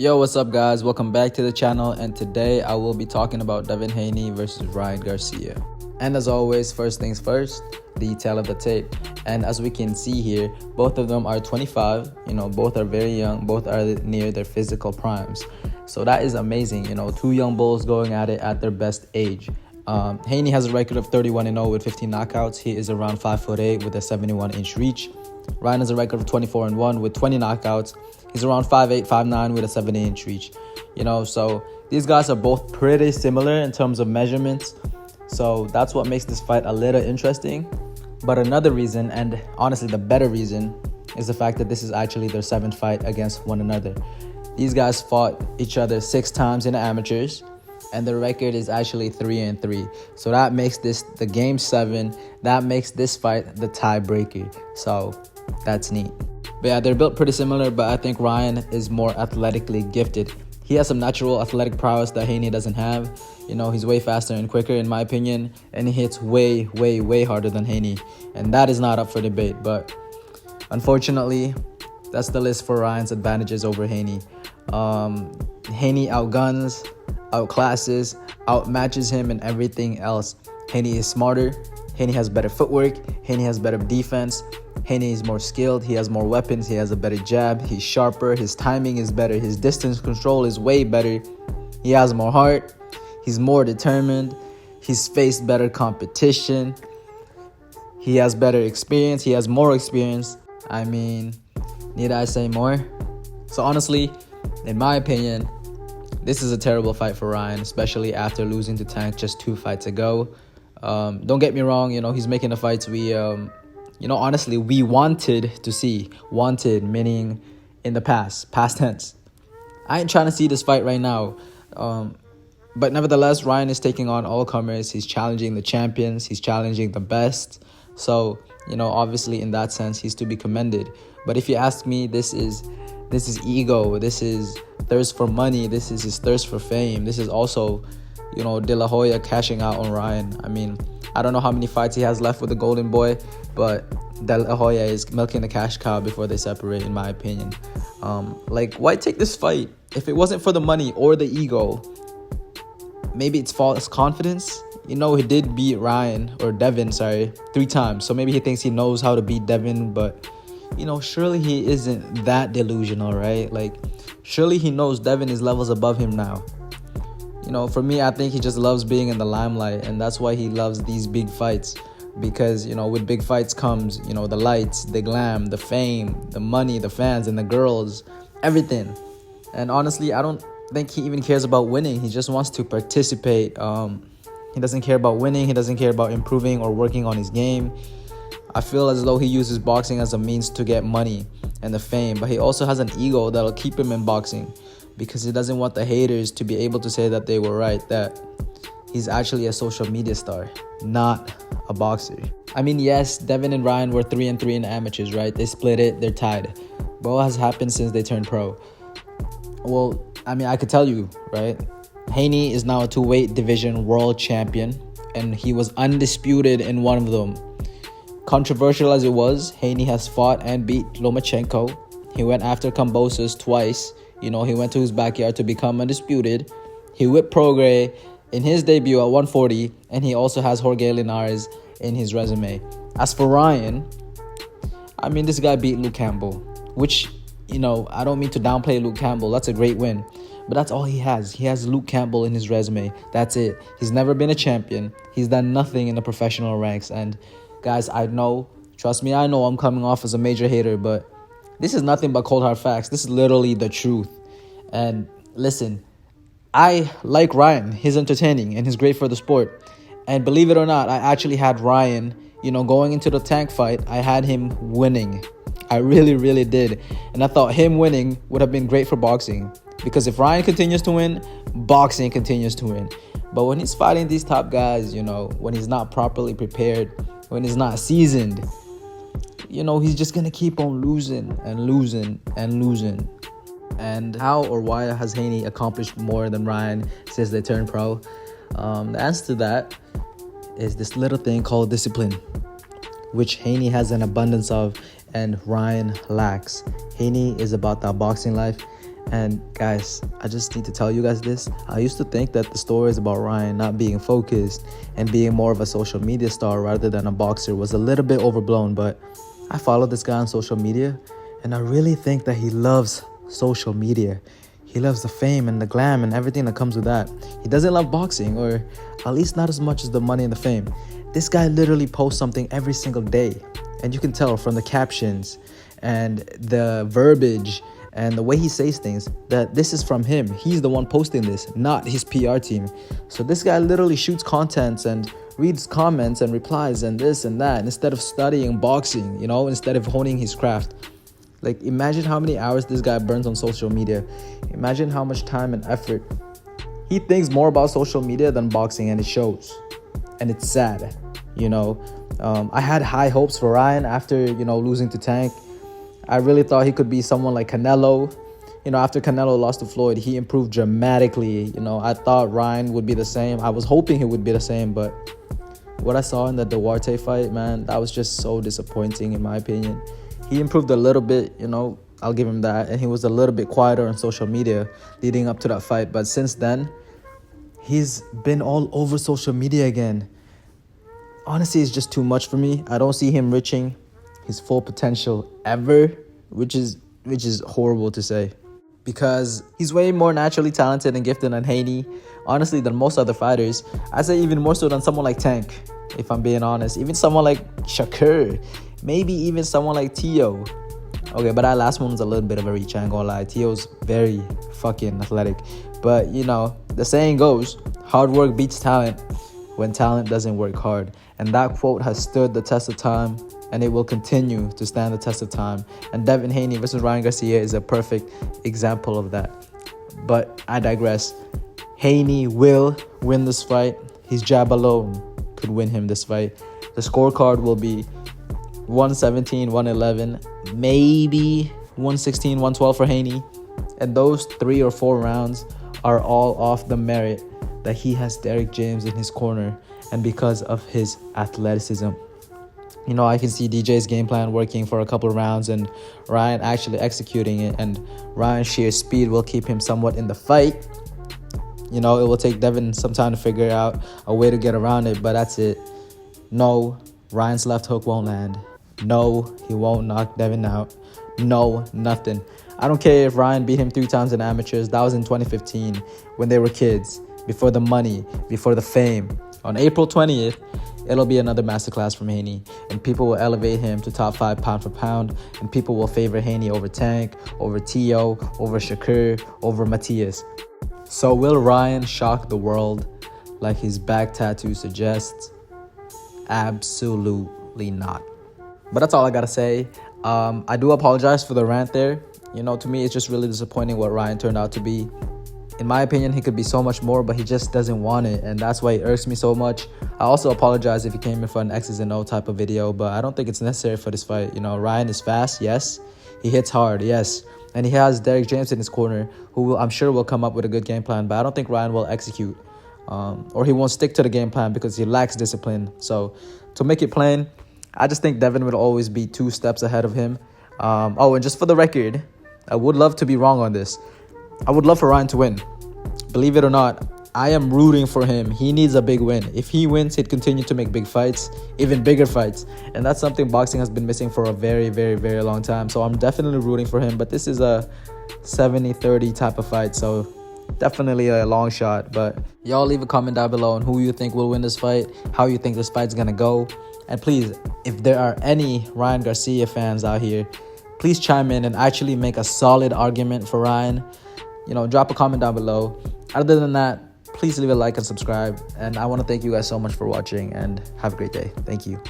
Yo, what's up guys? Welcome back to the channel, and today I will be talking about Devin Haney versus Ryan Garcia. And as always, first things first, the tale of the tape. And as we can see here, both of them are 25, both are very young, both are near their physical primes. So that is amazing, two young bulls going at it at their best age. Haney has a record of 31-0 with 15 knockouts. He is around 5'8" with a 71-inch reach. Ryan has a record of 24-1 with 20 knockouts. He's around 5'8", 5'9" with a 70-inch reach. So these guys are both pretty similar in terms of measurements. So that's what makes this fight a little interesting. But another reason, and honestly the better reason, is the fact that this is actually their 7th fight against one another. These guys fought each other 6 times in the amateurs, and their record is actually 3-3. So that makes this the game 7. That makes this fight the tiebreaker. So that's neat. But yeah, they're built pretty similar, but I think Ryan is more athletically gifted. He has some natural athletic prowess that Haney doesn't have. He's way faster and quicker in my opinion, and he hits way, way, way harder than Haney. And that is not up for debate, but unfortunately, that's the list for Ryan's advantages over Haney. Haney outguns, outclasses, outmatches him in everything else. Haney is smarter. Haney has better footwork. Haney has better defense. Haney is more skilled. He has more weapons. He has a better jab. He's sharper. His timing is better. His distance control is way better. He has more heart. He's more determined. He's faced better competition. He has better experience. He has more experience. I mean, need I say more? So honestly, in my opinion, this is a terrible fight for Ryan, especially after losing to Tank just 2 fights ago. Don't get me wrong, he's making the fights we, honestly, we wanted to see. Wanted, meaning in the past tense. I ain't trying to see this fight right now. But nevertheless, Ryan is taking on all comers. He's challenging the champions. He's challenging the best. So, obviously in that sense, he's to be commended. But if you ask me, this is ego. This is thirst for money. This is his thirst for fame. This is also, De La Hoya cashing out on Ryan. I mean, I don't know how many fights he has left with the Golden Boy, but De La Hoya is milking the cash cow before they separate, in my opinion. Why take this fight? If it wasn't for the money or the ego, maybe it's false confidence. He did beat Devin 3 times. So maybe he thinks he knows how to beat Devin, but surely he isn't that delusional, right? Surely he knows Devin is levels above him now. For me, I think he just loves being in the limelight, and that's why he loves these big fights. Because, with big fights comes, the lights, the glam, the fame, the money, the fans, and the girls, everything. And honestly, I don't think he even cares about winning. He just wants to participate. He doesn't care about winning. He doesn't care about improving or working on his game. I feel as though he uses boxing as a means to get money and the fame, but he also has an ego that'll keep him in boxing because he doesn't want the haters to be able to say that they were right, that he's actually a social media star, not a boxer. I mean, yes, Devin and Ryan were 3-3 in the amateurs, right? They split it, they're tied. But what has happened since they turned pro? Well, I mean, I could tell you, right? Haney is now a 2-weight division world champion, and he was undisputed in one of them. Controversial as it was, Haney has fought and beat Lomachenko. He went after Kambosos twice. He went to his backyard to become undisputed. He whipped Prograis in his debut at 140, and he also has Jorge Linares in his resume. As for Ryan, I mean, this guy beat Luke Campbell, which, I don't mean to downplay Luke Campbell. That's a great win. But that's all he has. He has Luke Campbell in his resume. That's it. He's never been a champion. He's done nothing in the professional ranks. And guys, I know, trust me, I know I'm coming off as a major hater, but this is nothing but cold hard facts. This is literally the truth. And listen, I like Ryan. He's entertaining and he's great for the sport. And believe it or not, I actually had Ryan, going into the Tank fight, I had him winning. I really, really did. And I thought him winning would have been great for boxing. Because if Ryan continues to win, boxing continues to win. But when he's fighting these top guys, when he's not properly prepared, when he's not seasoned, he's just going to keep on losing and losing and losing. And how or why has Haney accomplished more than Ryan since they turned pro? The answer to that is this little thing called discipline, which Haney has an abundance of and Ryan lacks. Haney is about that boxing life, And guys, I just need to tell you guys this. I used to think that the stories about Ryan not being focused and being more of a social media star rather than a boxer was a little bit overblown, but I follow this guy on social media and I really think that he loves social media. He loves the fame and the glam and everything that comes with that. He doesn't love boxing, or at least not as much as the money and the fame. This guy literally posts something every single day, and you can tell from the captions and the verbiage and the way he says things that this is from him. He's the one posting this, not his PR team. So this guy literally shoots contents and reads comments and replies and this and that instead of studying boxing, instead of honing his craft. Like, imagine how many hours this guy burns on social media. Imagine how much time and effort. He thinks more about social media than boxing, and it shows. And it's sad, I had high hopes for Ryan after, losing to Tank. I really thought he could be someone like Canelo. After Canelo lost to Floyd, he improved dramatically. I thought Ryan would be the same. I was hoping he would be the same, but what I saw in the Duarte fight, man, that was just so disappointing in my opinion. He improved a little bit, I'll give him that. And he was a little bit quieter on social media leading up to that fight. But since then, he's been all over social media again. Honestly, it's just too much for me. I don't see him reaching his full potential ever, which is horrible to say. Because he's way more naturally talented and gifted than Haney, honestly, than most other fighters. I'd say even more so than someone like Tank, if I'm being honest. Even someone like Shakur. Maybe even someone like Tio. Okay, but that last one was a little bit of a reach, I ain't gonna lie. Tio's very fucking athletic. But, the saying goes, hard work beats talent when talent doesn't work hard. And that quote has stood the test of time, and it will continue to stand the test of time. And Devin Haney versus Ryan Garcia is a perfect example of that. But I digress. Haney will win this fight. His jab alone could win him this fight. The scorecard will be 117, 111, maybe 116, 112 for Haney. And those 3 or 4 rounds are all off the merit that he has Derek James in his corner and because of his athleticism. I can see DJ's game plan working for a couple of rounds and Ryan actually executing it, and Ryan's sheer speed will keep him somewhat in the fight. It will take Devin some time to figure out a way to get around it, but that's it. No, Ryan's left hook won't land. No, he won't knock Devin out. No, nothing. I don't care if Ryan beat him 3 times in amateurs. That was in 2015 when they were kids, before the money, before the fame. On April 20th, it'll be another masterclass from Haney, and people will elevate him to top 5 pound for pound, and people will favor Haney over Tank, over Tio, over Shakur, over Matias. So will Ryan shock the world like his back tattoo suggests? Absolutely not. But that's all I gotta say. I do apologize for the rant there. To me, it's just really disappointing what Ryan turned out to be. In my opinion, he could be so much more, but he just doesn't want it, and that's why it irks me so much. I also apologize if he came in for an X's and O type of video, but I don't think it's necessary for this fight. Ryan is fast, yes. He hits hard, yes. And he has Derek James in his corner, who I'm sure will come up with a good game plan, but I don't think Ryan will execute. Or he won't stick to the game plan because he lacks discipline. So, to make it plain, I just think Devin will always be 2 steps ahead of him. And just for the record, I would love to be wrong on this. I would love for Ryan to win. Believe it or not, I am rooting for him. He needs a big win. If he wins, he'd continue to make big fights, even bigger fights. And that's something boxing has been missing for a very, very, very long time. So I'm definitely rooting for him. But this is a 70-30 type of fight. So definitely a long shot. But y'all leave a comment down below on who you think will win this fight, how you think this fight's going to go. And please, if there are any Ryan Garcia fans out here, please chime in and actually make a solid argument for Ryan. Drop a comment down below. Other than that, please leave a like and subscribe. And I want to thank you guys so much for watching, and have a great day. Thank you.